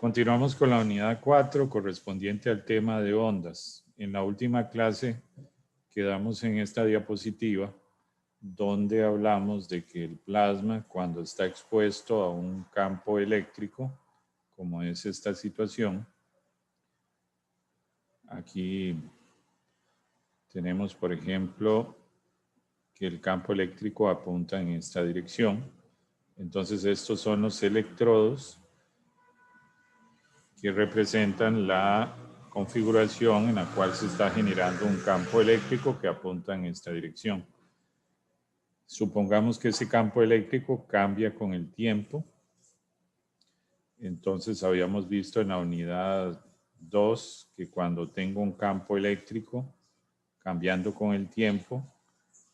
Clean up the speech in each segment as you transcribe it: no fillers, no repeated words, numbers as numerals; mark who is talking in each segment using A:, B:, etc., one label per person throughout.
A: Continuamos con la unidad 4 correspondiente al tema de ondas. En la última clase quedamos en esta diapositiva donde hablamos de que el plasma, cuando está expuesto a un campo eléctrico, como es esta situación, aquí tenemos, por ejemplo, que el campo eléctrico apunta en esta dirección. Entonces estos son los electrodos que representan la configuración en la cual se está generando un campo eléctrico que apunta en esta dirección. Supongamos que ese campo eléctrico cambia con el tiempo. Entonces habíamos visto en la unidad 2 que cuando tengo un campo eléctrico cambiando con el tiempo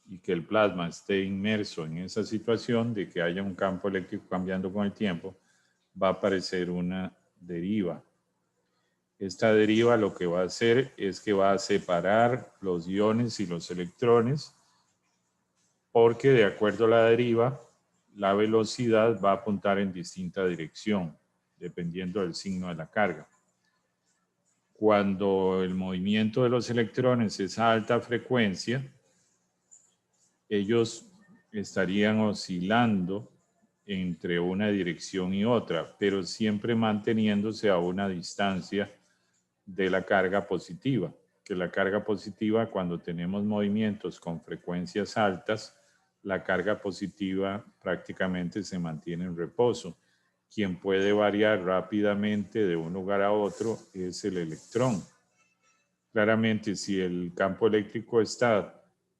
A: y que el plasma esté inmerso en esa situación de que haya un campo eléctrico cambiando con el tiempo, va a aparecer una deriva. Esta deriva lo que va a hacer es que va a separar los iones y los electrones porque de acuerdo a la deriva, la velocidad va a apuntar en distinta dirección, dependiendo del signo de la carga. Cuando el movimiento de los electrones es a alta frecuencia, ellos estarían oscilando entre una dirección y otra, pero siempre manteniéndose a una distancia de la carga positiva, que la carga positiva, cuando tenemos movimientos con frecuencias altas, la carga positiva prácticamente se mantiene en reposo. Quien puede variar rápidamente de un lugar a otro es el electrón. Claramente, si el campo eléctrico está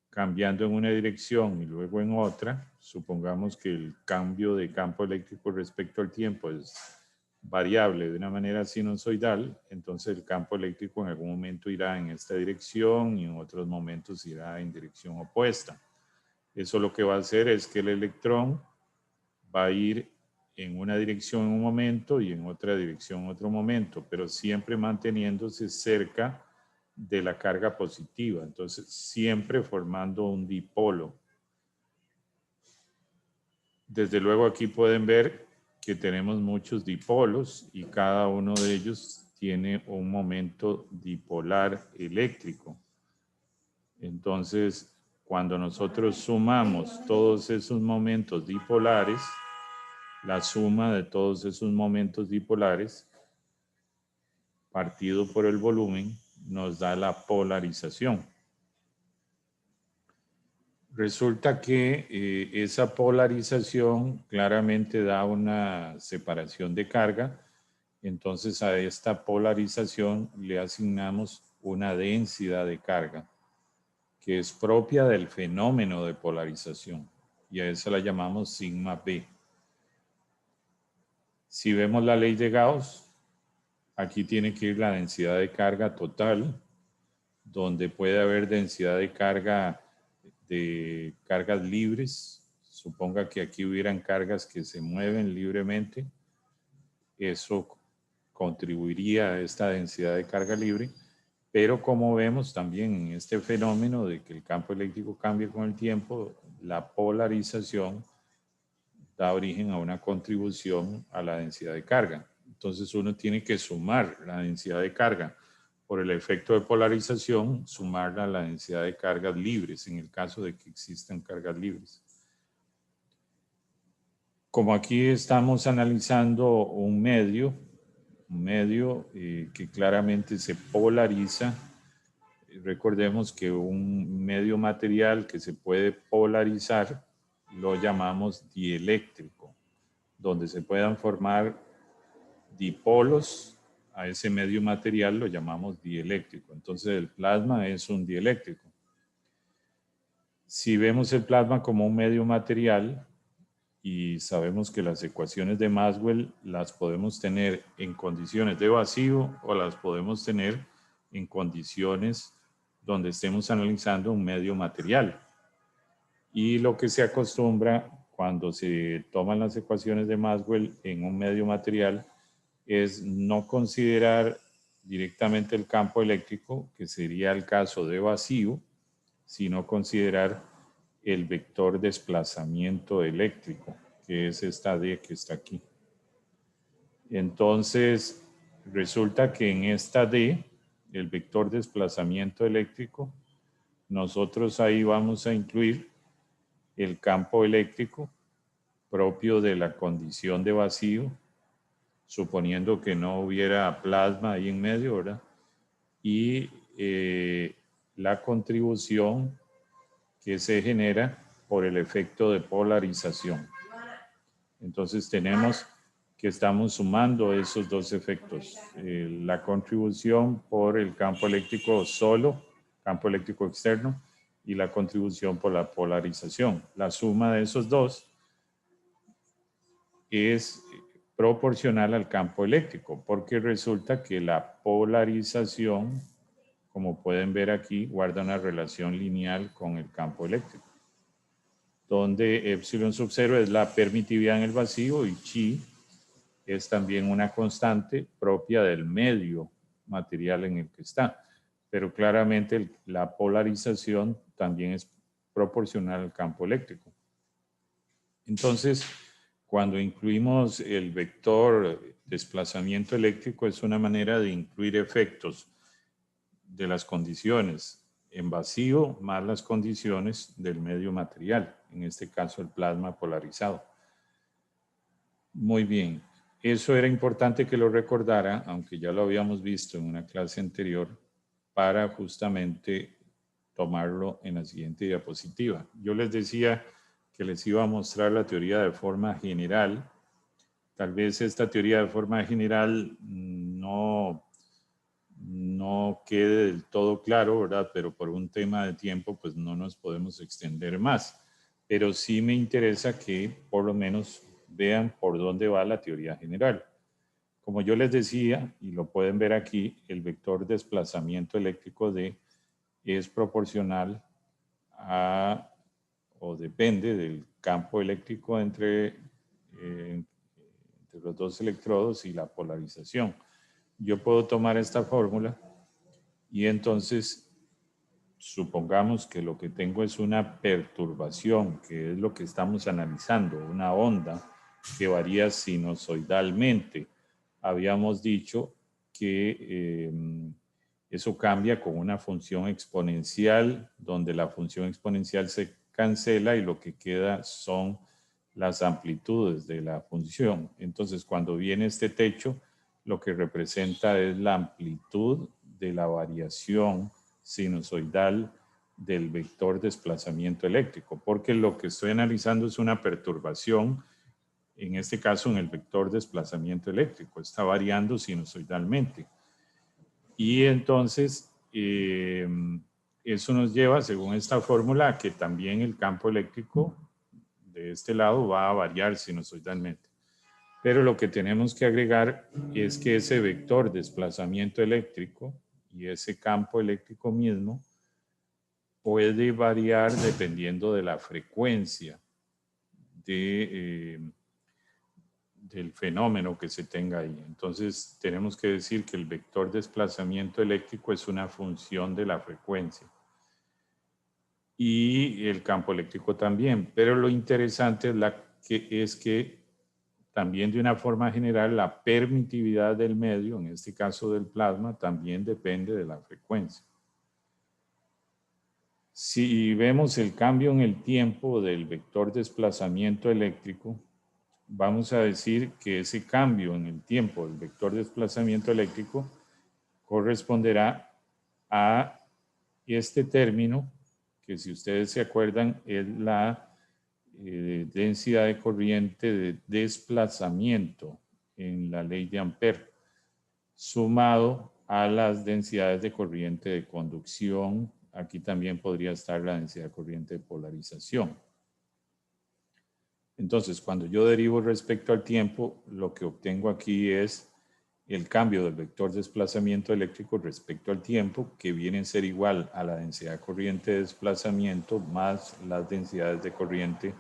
A: cambiando en una dirección y luego en otra, supongamos que el cambio de campo eléctrico respecto al tiempo es variable de una manera sinusoidal, entonces el campo eléctrico en algún momento irá en esta dirección y en otros momentos irá en dirección opuesta. Eso lo que va a hacer es que el electrón va a ir en una dirección en un momento y en otra dirección en otro momento, pero siempre manteniéndose cerca de la carga positiva, entonces siempre formando un dipolo. Desde luego aquí pueden ver que tenemos muchos dipolos y cada uno de ellos tiene un momento dipolar eléctrico. Entonces, cuando nosotros sumamos todos esos momentos dipolares, la suma de todos esos momentos dipolares partido por el volumen nos da la polarización. Resulta que esa polarización claramente da una separación de carga, entonces a esta polarización le asignamos una densidad de carga que es propia del fenómeno de polarización y a esa la llamamos sigma B. Si vemos la ley de Gauss, aquí tiene que ir la densidad de carga total, donde puede haber densidad de cargas libres. Suponga que aquí hubieran cargas que se mueven libremente. Eso contribuiría a esta densidad de carga libre. Pero como vemos también en este fenómeno de que el campo eléctrico cambia con el tiempo, la polarización da origen a una contribución a la densidad de carga. Entonces uno tiene que sumar la densidad de carga por el efecto de polarización, sumarla a la densidad de cargas libres, en el caso de que existan cargas libres. Como aquí estamos analizando un medio que claramente se polariza, recordemos que un medio material que se puede polarizar lo llamamos dieléctrico, donde se puedan formar dipolos a ese medio material lo llamamos dieléctrico. Entonces el plasma es un dieléctrico. Si vemos el plasma como un medio material y sabemos que las ecuaciones de Maxwell las podemos tener en condiciones de vacío o las podemos tener en condiciones donde estemos analizando un medio material. Y lo que se acostumbra cuando se toman las ecuaciones de Maxwell en un medio material es no considerar directamente el campo eléctrico, que sería el caso de vacío, sino considerar el vector desplazamiento eléctrico, que es esta D que está aquí. Entonces, resulta que en esta D, el vector desplazamiento eléctrico, nosotros ahí vamos a incluir el campo eléctrico propio de la condición de vacío, suponiendo que no hubiera plasma ahí en medio, ¿verdad? Y la contribución que se genera por el efecto de polarización. Entonces tenemos que estamos sumando esos dos efectos, la contribución por el campo eléctrico solo, campo eléctrico externo, y la contribución por la polarización. La suma de esos dos es proporcional al campo eléctrico, porque resulta que la polarización, como pueden ver aquí, guarda una relación lineal con el campo eléctrico, donde epsilon sub 0 es la permitividad en el vacío y chi es también una constante propia del medio material en el que está. Pero claramente la polarización también es proporcional al campo eléctrico. Entonces, cuando incluimos el vector desplazamiento eléctrico, es una manera de incluir efectos de las condiciones en vacío más las condiciones del medio material, en este caso el plasma polarizado. Muy bien, eso era importante que lo recordara, aunque ya lo habíamos visto en una clase anterior, para justamente tomarlo en la siguiente diapositiva. Yo les decía que les iba a mostrar la teoría de forma general. Tal vez esta teoría de forma general no quede del todo claro, ¿verdad? Pero por un tema de tiempo, pues no nos podemos extender más. Pero sí me interesa que por lo menos vean por dónde va la teoría general. Como yo les decía, y lo pueden ver aquí, el vector desplazamiento eléctrico D es proporcional a, o depende del campo eléctrico entre los dos electrodos y la polarización. Yo puedo tomar esta fórmula y entonces supongamos que lo que tengo es una perturbación, que es lo que estamos analizando, una onda que varía sinusoidalmente. Habíamos dicho que eso cambia con una función exponencial, donde la función exponencial se cancela y lo que queda son las amplitudes de la función. Entonces, cuando viene este techo, lo que representa es la amplitud de la variación sinusoidal del vector desplazamiento eléctrico, porque lo que estoy analizando es una perturbación, en este caso en el vector desplazamiento eléctrico, está variando sinusoidalmente. Y entonces, eso nos lleva, según esta fórmula, a que también el campo eléctrico de este lado va a variar sinusoidalmente. Pero lo que tenemos que agregar es que ese vector desplazamiento eléctrico y ese campo eléctrico mismo puede variar dependiendo de la frecuencia del fenómeno que se tenga ahí. Entonces tenemos que decir que el vector desplazamiento eléctrico es una función de la frecuencia. Y el campo eléctrico también. Pero lo interesante es que también de una forma general la permitividad del medio, en este caso del plasma, también depende de la frecuencia. Si vemos el cambio en el tiempo del vector desplazamiento eléctrico, vamos a decir que ese cambio en el tiempo del vector desplazamiento eléctrico corresponderá a este término, que si ustedes se acuerdan es la densidad de corriente de desplazamiento en la ley de Ampère, sumado a las densidades de corriente de conducción. Aquí también podría estar la densidad de corriente de polarización. Entonces, cuando yo derivo respecto al tiempo, lo que obtengo aquí es el cambio del vector desplazamiento eléctrico respecto al tiempo, que viene a ser igual a la densidad de corriente de desplazamiento más las densidades de corriente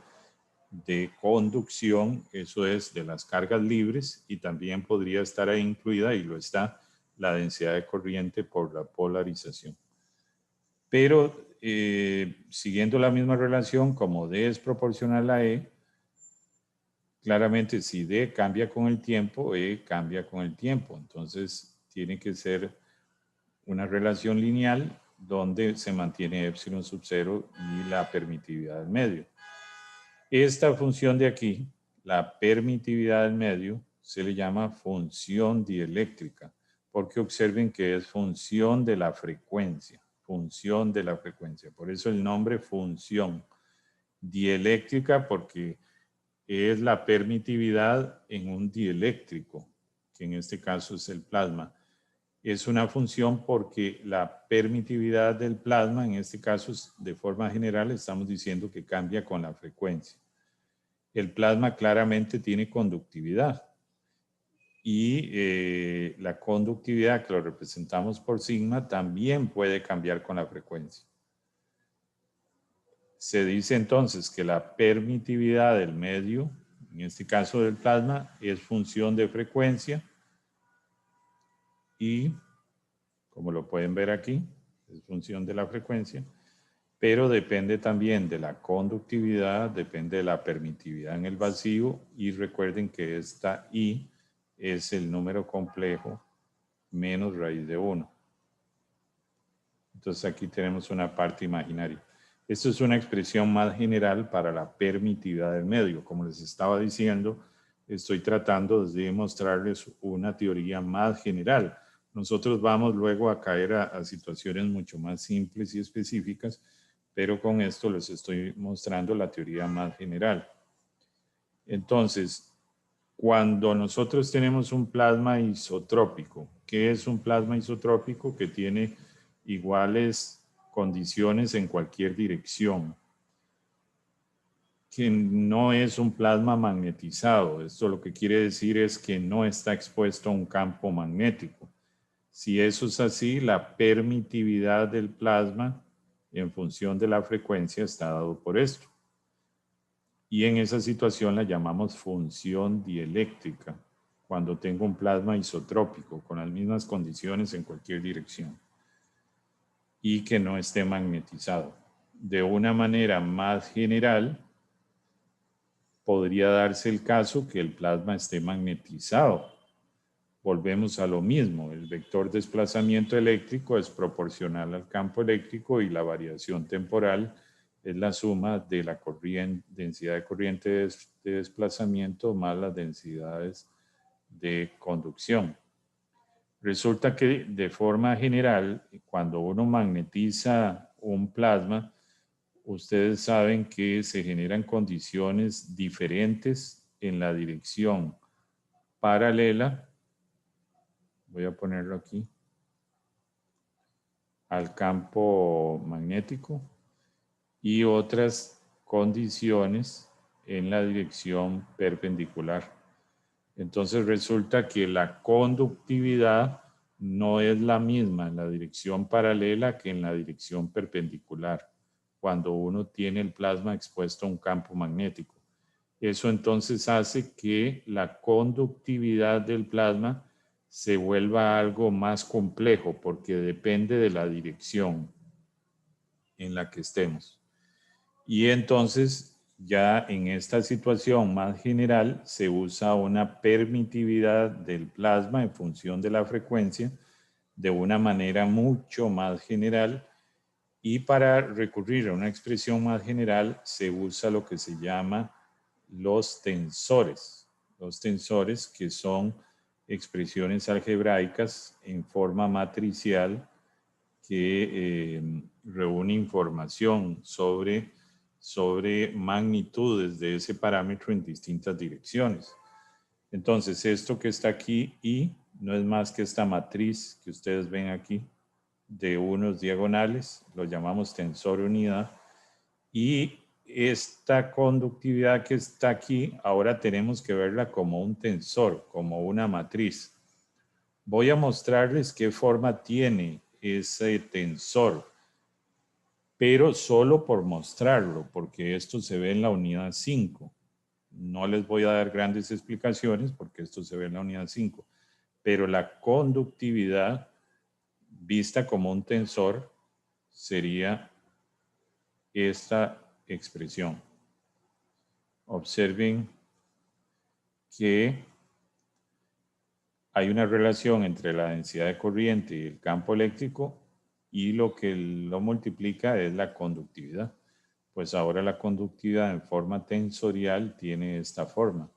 A: de conducción, eso es de las cargas libres, y también podría estar ahí incluida, y lo está, la densidad de corriente por la polarización. Pero siguiendo la misma relación, como D es proporcional a E, Claramente, si D cambia con el tiempo, E cambia con el tiempo. Entonces, tiene que ser una relación lineal donde se mantiene epsilon sub 0 y la permitividad del medio. Esta función de aquí, la permitividad del medio, se le llama función dieléctrica, porque observen que es función de la frecuencia, función de la frecuencia. Por eso el nombre función dieléctrica, porque es la permitividad en un dieléctrico, que en este caso es el plasma. Es una función porque la permitividad del plasma, en este caso de forma general, estamos diciendo que cambia con la frecuencia. El plasma claramente tiene conductividad y la conductividad, que lo representamos por sigma, también puede cambiar con la frecuencia. Se dice entonces que la permitividad del medio, en este caso del plasma, es función de frecuencia y, como lo pueden ver aquí, es función de la frecuencia, pero depende también de la conductividad, depende de la permitividad en el vacío y recuerden que esta I es el número complejo menos raíz de 1. Entonces aquí tenemos una parte imaginaria. Esto es una expresión más general para la permitividad del medio. Como les estaba diciendo, estoy tratando de mostrarles una teoría más general. Nosotros vamos luego a caer a situaciones mucho más simples y específicas, pero con esto les estoy mostrando la teoría más general. Entonces, cuando nosotros tenemos un plasma isotrópico, ¿qué es un plasma isotrópico? Que tiene iguales condiciones en cualquier dirección, que no es un plasma magnetizado. Esto lo que quiere decir es que no está expuesto a un campo magnético. Si eso es así, la permitividad del plasma en función de la frecuencia está dado por esto. Y en esa situación la llamamos función dieléctrica, cuando tengo un plasma isotrópico con las mismas condiciones en cualquier dirección y que no esté magnetizado. De una manera más general, podría darse el caso que el plasma esté magnetizado. Volvemos a lo mismo, el vector desplazamiento eléctrico es proporcional al campo eléctrico y la variación temporal es la suma de la densidad de corriente de desplazamiento más las densidades de conducción. Resulta que de forma general, cuando uno magnetiza un plasma, ustedes saben que se generan condiciones diferentes en la dirección paralela. Voy a ponerlo aquí, al campo magnético y otras condiciones en la dirección perpendicular. Entonces resulta que la conductividad no es la misma en la dirección paralela que en la dirección perpendicular, cuando uno tiene el plasma expuesto a un campo magnético. Eso entonces hace que la conductividad del plasma se vuelva algo más complejo porque depende de la dirección en la que estemos. Y entonces ya en esta situación más general se usa una permitividad del plasma en función de la frecuencia de una manera mucho más general, y para recurrir a una expresión más general se usa lo que se llama los tensores. Los tensores, que son expresiones algebraicas en forma matricial que reúne información sobre magnitudes de ese parámetro en distintas direcciones. Entonces, esto que está aquí, I, no es más que esta matriz que ustedes ven aquí de unos diagonales, lo llamamos tensor unidad, y esta conductividad que está aquí, ahora tenemos que verla como un tensor, como una matriz. Voy a mostrarles qué forma tiene ese tensor, pero solo por mostrarlo, porque esto se ve en la unidad 5. No les voy a dar grandes explicaciones porque esto se ve en la unidad 5, pero la conductividad vista como un tensor sería esta expresión. Observen que hay una relación entre la densidad de corriente y el campo eléctrico y lo que lo multiplica es la conductividad. Pues ahora la conductividad en forma tensorial tiene esta forma,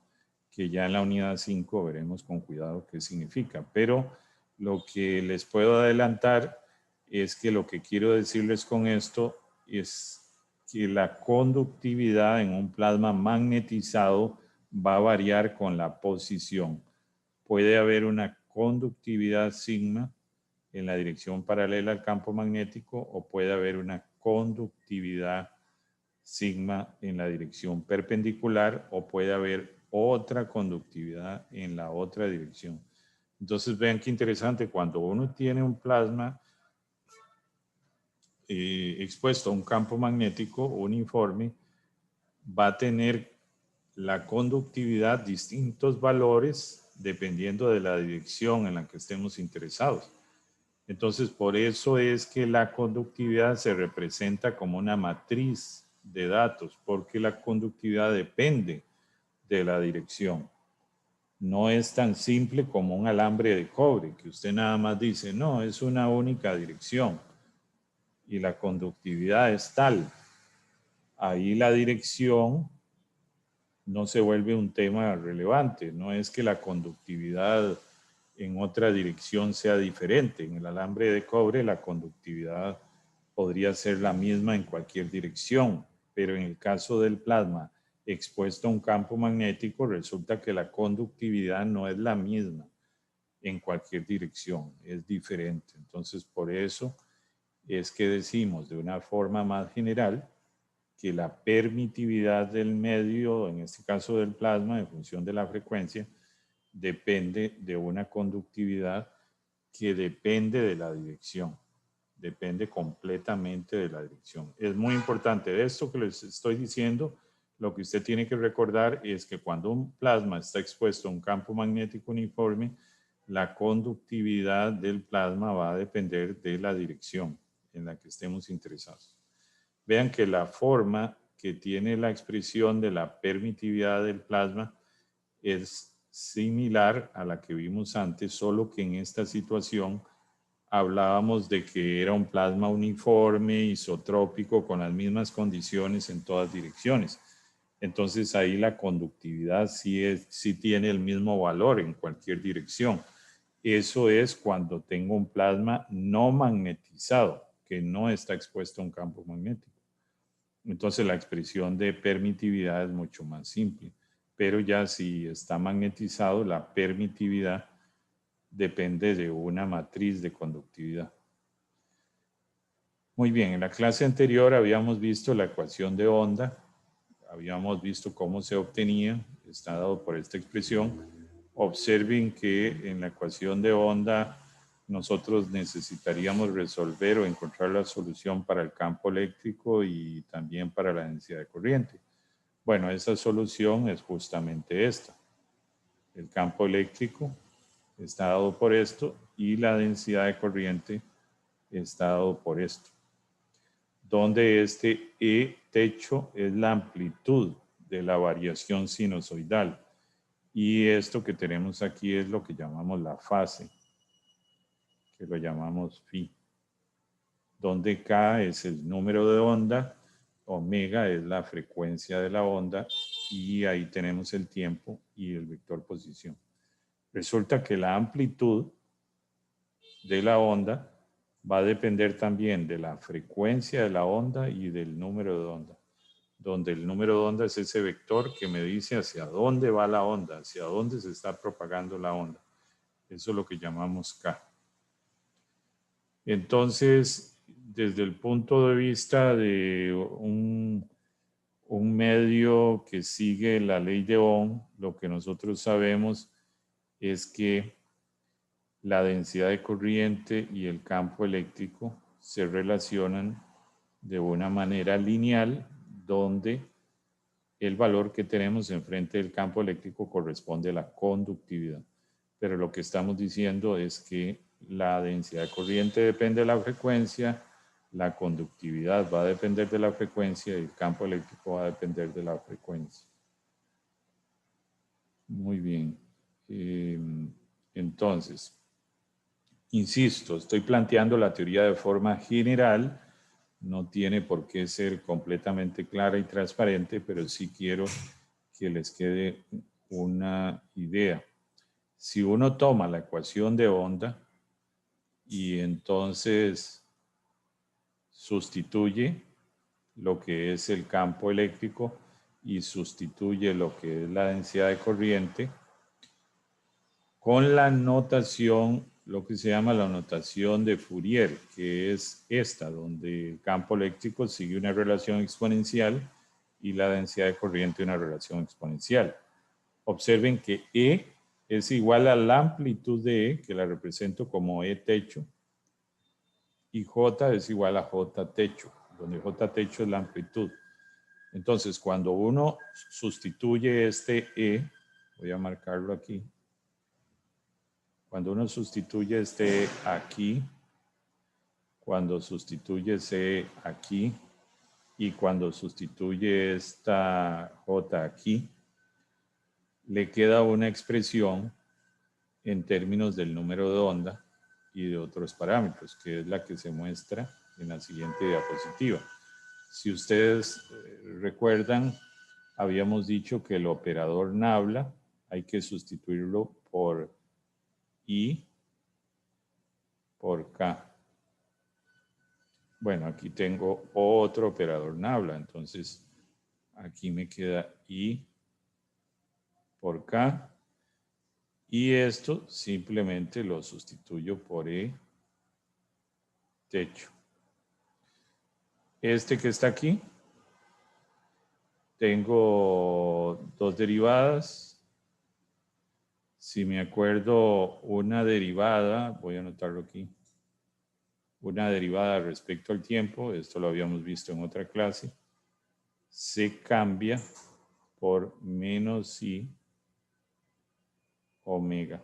A: que ya en la unidad 5 veremos con cuidado qué significa. Pero lo que les puedo adelantar es que lo que quiero decirles con esto es que la conductividad en un plasma magnetizado va a variar con la posición. Puede haber una conductividad sigma en la dirección paralela al campo magnético o puede haber una conductividad sigma en la dirección perpendicular o puede haber otra conductividad en la otra dirección. Entonces vean qué interesante, cuando uno tiene un plasma expuesto a un campo magnético uniforme, va a tener la conductividad distintos valores dependiendo de la dirección en la que estemos interesados. Entonces, por eso es que la conductividad se representa como una matriz de datos, porque la conductividad depende de la dirección. No es tan simple como un alambre de cobre, que usted nada más dice, no, es una única dirección y la conductividad es tal. Ahí la dirección no se vuelve un tema relevante. No es que la conductividad en otra dirección sea diferente. En el alambre de cobre la conductividad podría ser la misma en cualquier dirección, pero en el caso del plasma expuesto a un campo magnético resulta que la conductividad no es la misma en cualquier dirección, es diferente. Entonces, por eso es que decimos de una forma más general que la permitividad del medio, en este caso del plasma, en función de la frecuencia, depende de una conductividad que depende de la dirección, depende completamente de la dirección. Es muy importante de esto que les estoy diciendo. Lo que usted tiene que recordar es que cuando un plasma está expuesto a un campo magnético uniforme, la conductividad del plasma va a depender de la dirección en la que estemos interesados. Vean que la forma que tiene la expresión de la permitividad del plasma es similar a la que vimos antes, solo que en esta situación hablábamos de que era un plasma uniforme, isotrópico, con las mismas condiciones en todas direcciones. Entonces ahí la conductividad sí tiene el mismo valor en cualquier dirección. Eso es cuando tengo un plasma no magnetizado, que no está expuesto a un campo magnético. Entonces la expresión de permitividad es mucho más simple. Pero ya si está magnetizado, la permitividad depende de una matriz de conductividad. Muy bien, en la clase anterior habíamos visto la ecuación de onda, habíamos visto cómo se obtenía, está dado por esta expresión. Observen que en la ecuación de onda nosotros necesitaríamos resolver o encontrar la solución para el campo eléctrico y también para la densidad de corriente. Bueno, esa solución es justamente esta. El campo eléctrico está dado por esto y la densidad de corriente está dado por esto, donde este E techo es la amplitud de la variación sinusoidal. Y esto que tenemos aquí es lo que llamamos la fase, que lo llamamos phi, donde K es el número de onda, omega es la frecuencia de la onda y ahí tenemos el tiempo y el vector posición. Resulta que la amplitud de la onda va a depender también de la frecuencia de la onda y del número de onda, donde el número de onda es ese vector que me dice hacia dónde va la onda, hacia dónde se está propagando la onda. Eso es lo que llamamos K. Entonces, desde el punto de vista de un medio que sigue la ley de Ohm, lo que nosotros sabemos es que la densidad de corriente y el campo eléctrico se relacionan de una manera lineal, donde el valor que tenemos enfrente del campo eléctrico corresponde a la conductividad. Pero lo que estamos diciendo es que la densidad de corriente depende de la frecuencia, la conductividad va a depender de la frecuencia y el campo eléctrico va a depender de la frecuencia. Muy bien. Entonces, insisto, estoy planteando la teoría de forma general. No tiene por qué ser completamente clara y transparente, pero sí quiero que les quede una idea. Si uno toma la ecuación de onda y entonces sustituye lo que es el campo eléctrico y sustituye lo que es la densidad de corriente con la notación, lo que se llama la notación de Fourier, que es esta, donde el campo eléctrico sigue una relación exponencial y la densidad de corriente una relación exponencial. Observen que E es igual a la amplitud de E, que la represento como E techo, y J es igual a J techo, donde J techo es la amplitud. Entonces, cuando uno sustituye este E, voy a marcarlo aquí, cuando uno sustituye este aquí, cuando sustituye ese aquí y cuando sustituye esta J aquí, le queda una expresión en términos del número de onda y de otros parámetros, que es la que se muestra en la siguiente diapositiva. Si ustedes recuerdan, habíamos dicho que el operador nabla hay que sustituirlo por I por K. Bueno, aquí tengo otro operador nabla, entonces aquí me queda I por K y esto simplemente lo sustituyo por E techo. Este que está aquí, tengo dos derivadas. Si me acuerdo, una derivada, voy a anotarlo aquí, una derivada respecto al tiempo, esto lo habíamos visto en otra clase, se cambia por menos I omega.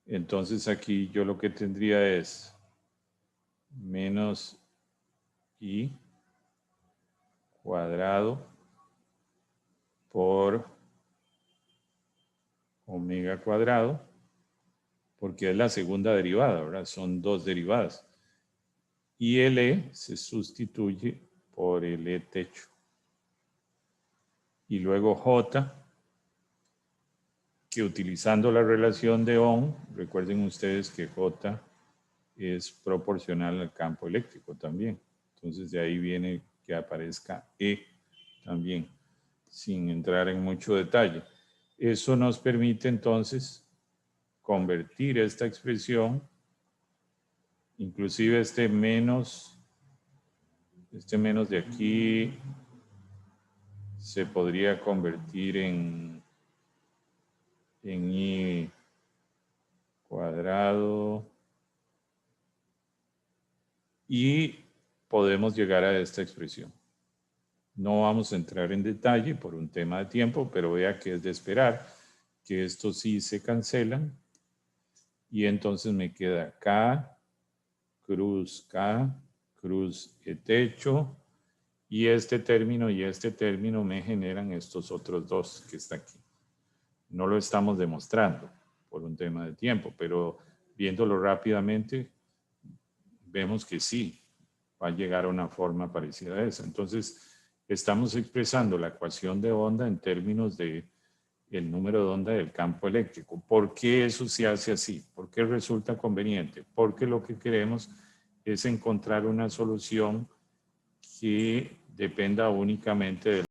A: Entonces aquí yo lo que tendría es menos I cuadrado por omega cuadrado, porque es la segunda derivada, ¿verdad? Son dos derivadas. Y el E se sustituye por el E techo. Y luego J, que utilizando la relación de Ohm, recuerden ustedes que J es proporcional al campo eléctrico también. Entonces de ahí viene que aparezca E también, sin entrar en mucho detalle. Eso nos permite entonces convertir esta expresión, inclusive este menos de aquí se podría convertir en I cuadrado y podemos llegar a esta expresión. No vamos a entrar en detalle por un tema de tiempo, pero vea que es de esperar que estos sí se cancelan y entonces me queda K, cruz E techo y este término me generan estos otros dos que está aquí. No lo estamos demostrando por un tema de tiempo, pero viéndolo rápidamente vemos que sí va a llegar a una forma parecida a esa. Entonces, estamos expresando la ecuación de onda en términos de el número de onda del campo eléctrico. ¿Por qué eso se hace así? ¿Por qué resulta conveniente? Porque lo que queremos es encontrar una solución que dependa únicamente de